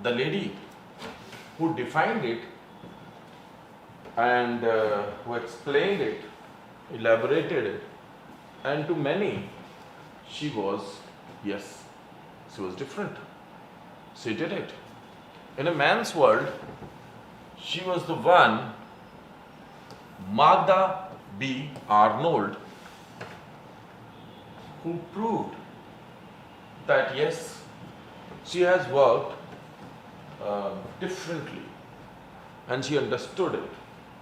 the lady who defined it and who explained it, elaborated it, and to many, she was different. She did it. In a man's world, she was the one, Magda B. Arnold, who proved that yes, she has worked differently and she understood it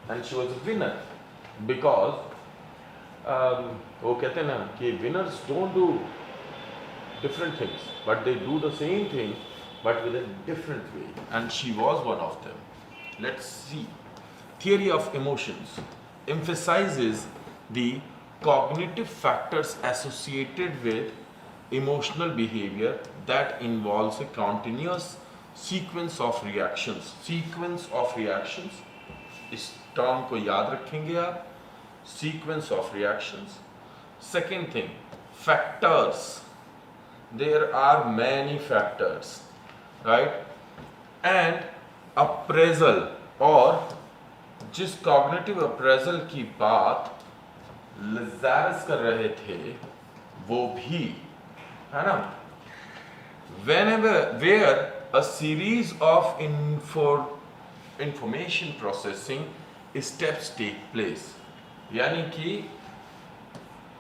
and she was a winner because वो कहते हैं ना कि winners don't do different things but they do the same thing but with a different way, and she was one of them. Let's see. Theory of emotions emphasizes the cognitive factors associated with emotional behavior that involves a continuous sequence of reactions. Sequence of reactions, इस term को याद रखेंगे आप. Sequence of reactions. Second thing, factors. There are many factors, right? And appraisal, और जिस cognitive appraisal की बात Lazarus कर रहे थे वो भी है ना, where a series of information processing steps take place, यानी कि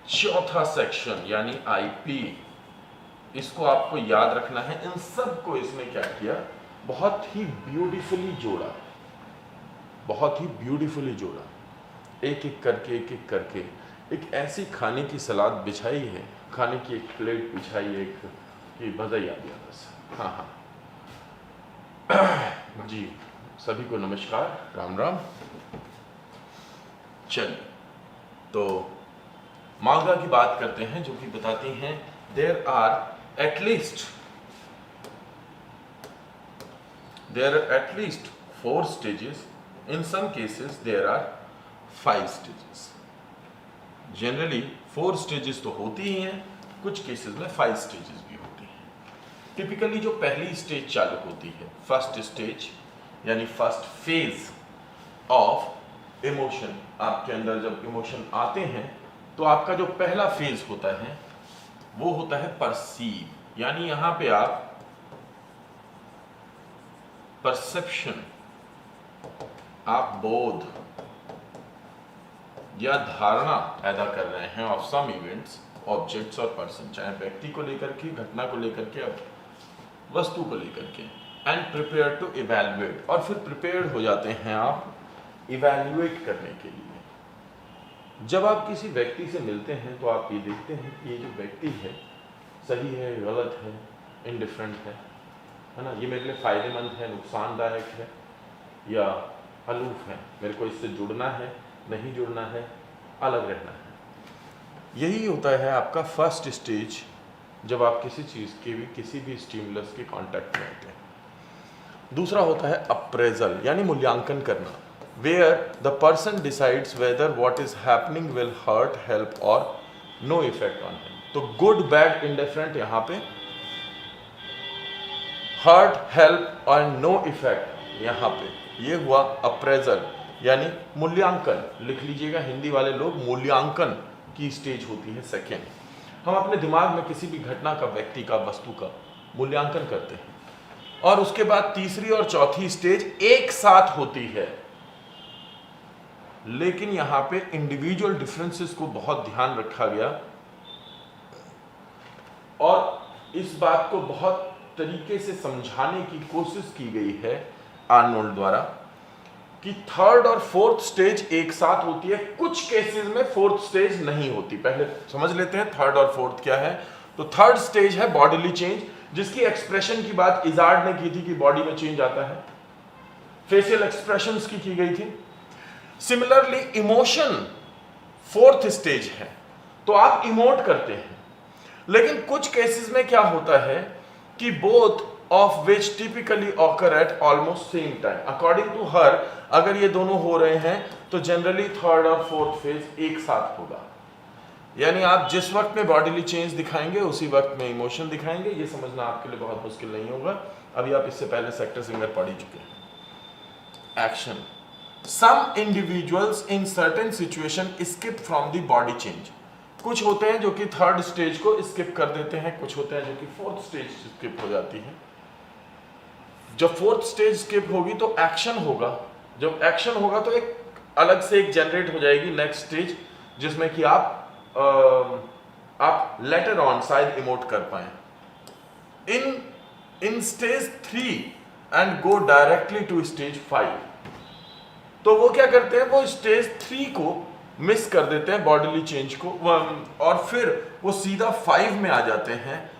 चौथा सेक्शन यानी आईपी, इसको आपको याद रखना है. इन सब को इसने क्या किया, बहुत ही ब्यूटीफुली जोड़ा, बहुत ही ब्यूटीफुली जोड़ा, एक एक करके एक ऐसी खाने की सलाद बिछाई है, खाने की एक प्लेट बिछाई है कि मज़ा ही आ गया बस. हाँ जी, सभी को नमस्कार, राम राम. चलिए तो मागा की बात करते हैं जो कि बताती हैं there are at least 4 stages. In some cases there are 5 stages. Generally 4 stages तो होती ही हैं, कुछ केसेस में 5 stages भी होती हैं. टिपिकली जो पहली स्टेज चालू होती है, फर्स्ट स्टेज यानी फर्स्ट फेज ऑफ इमोशन, आपके अंदर जब इमोशन आते हैं तो आपका जो पहला फेज होता है वो होता है परसीव, यानी यहां पे आप परसेप्शन, आप बोध या धारणा पैदा कर रहे हैं ऑफ सम इवेंट्स, ऑब्जेक्ट्स और पर्सन, चाहे व्यक्ति को लेकर के, घटना को लेकर के, वस्तु को लेकर के, एंड प्रिपेयर टू इवैल्यूएट, और फिर प्रिपेयर्ड हो जाते हैं आप इवैल्यूएट करने के लिए. जब आप किसी व्यक्ति से मिलते हैं तो आप ये देखते हैं कि ये जो व्यक्ति है सही है, गलत है, इनडिफरेंट है ना, ये मेरे लिए फ़ायदेमंद है, नुकसानदायक है या अलूफ है, मेरे को इससे जुड़ना है, नहीं जुड़ना है, अलग रहना है. यही होता है आपका फर्स्ट स्टेज जब आप किसी चीज़ के भी, किसी भी स्टिमुलस के कांटेक्ट में आते हैं. दूसरा होता है अप्रेजल यानी मूल्यांकन करना, where the person decides whether what is happening will hurt, help or no effect on him. तो good, bad, indifferent यहाँ पे, hurt, help and no effect यहाँ पे, ये हुआ appraisal यानी मूल्यांकन. लिख लीजिएगा, हिंदी वाले लोग, मूल्यांकन की स्टेज होती है सेकेंड. हम अपने दिमाग में किसी भी घटना का, व्यक्ति का, वस्तु का मूल्यांकन करते हैं और उसके बाद तीसरी और चौथी स्टेज एक साथ होती है. लेकिन यहां पे इंडिविजुअल डिफरेंसेस को बहुत ध्यान रखा गया और इस बात को बहुत तरीके से समझाने की कोशिश की गई है आर्नोल्ड द्वारा कि थर्ड और फोर्थ स्टेज एक साथ होती है. कुछ केसेस में फोर्थ स्टेज नहीं होती. पहले समझ लेते हैं थर्ड और फोर्थ क्या है. तो थर्ड स्टेज है बॉडीली चेंज, जिसकी एक्सप्रेशन की बात इजार्ड ने की थी कि बॉडी में चेंज आता है, फेशियल एक्सप्रेशंस की गई थी. सिमिलरली इमोशन फोर्थ स्टेज है, तो आप इमोट करते हैं. लेकिन कुछ केसेस में क्या होता है कि both of which typically occur at almost same time. According to her, अगर ये दोनों हो रहे हैं तो जनरली थर्ड और फोर्थ फेज एक साथ होगा. यानी आप जिस वक्त में बॉडीली चेंज दिखाएंगे उसी वक्त में इमोशन दिखाएंगे. ये समझना आपके लिए बहुत मुश्किल नहीं होगा, अभी आप इससे पहले सेक्टर सिंगर पढ़ ही चुके हैं। Action, some individuals in certain situation skip from the body change. कुछ होते हैं जो कि थर्ड स्टेज को स्किप कर देते हैं, कुछ होते हैं जो कि फोर्थ स्टेज स्किप हो जाती है। जब फोर्थ स्टेज स्किप होगी तो एक्शन होगा, जब एक्शन होगा तो एक अलग से एक जनरेट हो जाएगी नेक्स्ट स्टेज, जिसमें कि आप लेटर ऑन शायद इमोट कर पाए in stage 3 and go directly to stage 5। तो वो क्या करते हैं, वो स्टेज 3 को मिस कर देते हैं बॉडीली चेंज को, और फिर वो सीधा 5 में आ जाते हैं।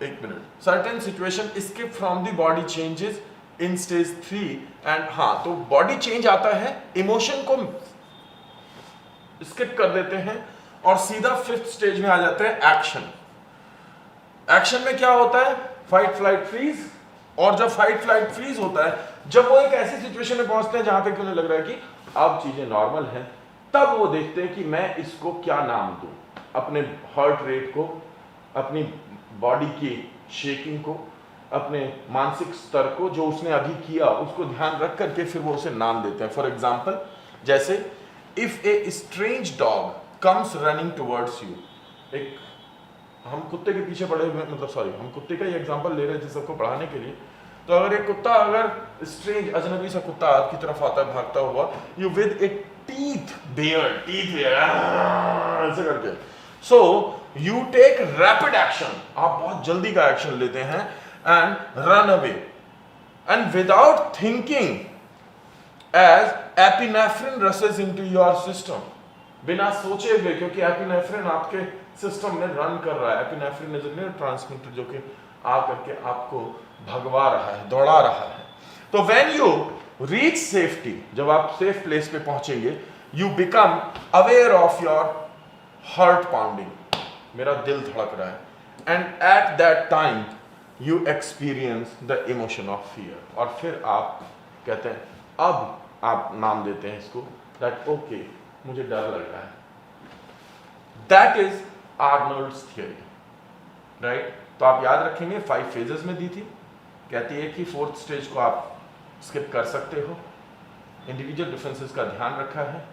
एक minute, certain situation skip from the body changes in stage 3 and, हाँ तो बॉडी चेंज आता है, इमोशन को स्किप कर देते हैं और सीधा 5th स्टेज में आ जाते हैं एक्शन। एक्शन में क्या होता है, फाइट फ्लाइट फ्रीज, और जब फाइट फ्लाइट फ्रीज होता है, जब वो एक ऐसी सिचुएशन में पहुंचते हैं जहां पे उन्हें लग रहा है कि अब चीजें नॉर्मल हैं, तब वो देखते हैं कि मैं इसको क्या नाम दूं, अपने हार्ट रेट को, अपनी बॉडी की शेकिंग को, अपने मानसिक स्तर को जो उसने अभी किया उसको ध्यान रख करके फिर वो उसे नाम देते हैं। फॉर एग्जाम्पल, जैसे if a strange dog comes running towards you, एक हम कुत्ते के पीछे पड़े हुए, मतलब सॉरी, हम कुत्ते का ही एग्जांपल ले रहे थे सबको पढ़ाने के लिए। तो अगर एक कुत्ता, अगर स्ट्रेंज अजनबी सा कुत्ता आपकी तरफ आता है भागता हुआ, you with a teeth bare ऐसे करके, so you take rapid action, आप बहुत जल्दी का एक्शन लेते हैं and run away, and without thinking as epinephrine races into your system, बिना सोचे हुए, क्योंकि एपिनेफ्रिन आपके सिस्टम में रन कर रहा है। एपिनेफ्रिन इज अ न्यूरोट्रांसमीटर जो कि आ करके आपको भगवा रहा है, दौड़ा रहा है। तो व्हेन यू रीच सेफ्टी, जब आप सेफ प्लेस पे पहुंचेंगे, you become aware of your heart pounding, मेरा दिल धड़क रहा है, and at that time you experience the emotion of fear, और फिर आप कहते हैं, अब आप नाम देते हैं इसको, दैट ओके मुझे डर लग रहा है। That is Arnold's theory, right. तो आप याद रखेंगे 5 फेजेस में दी थी, कहती है कि 4th स्टेज को आप स्किप कर सकते हो, इंडिविजुअल डिफरेंसेस का ध्यान रखा है,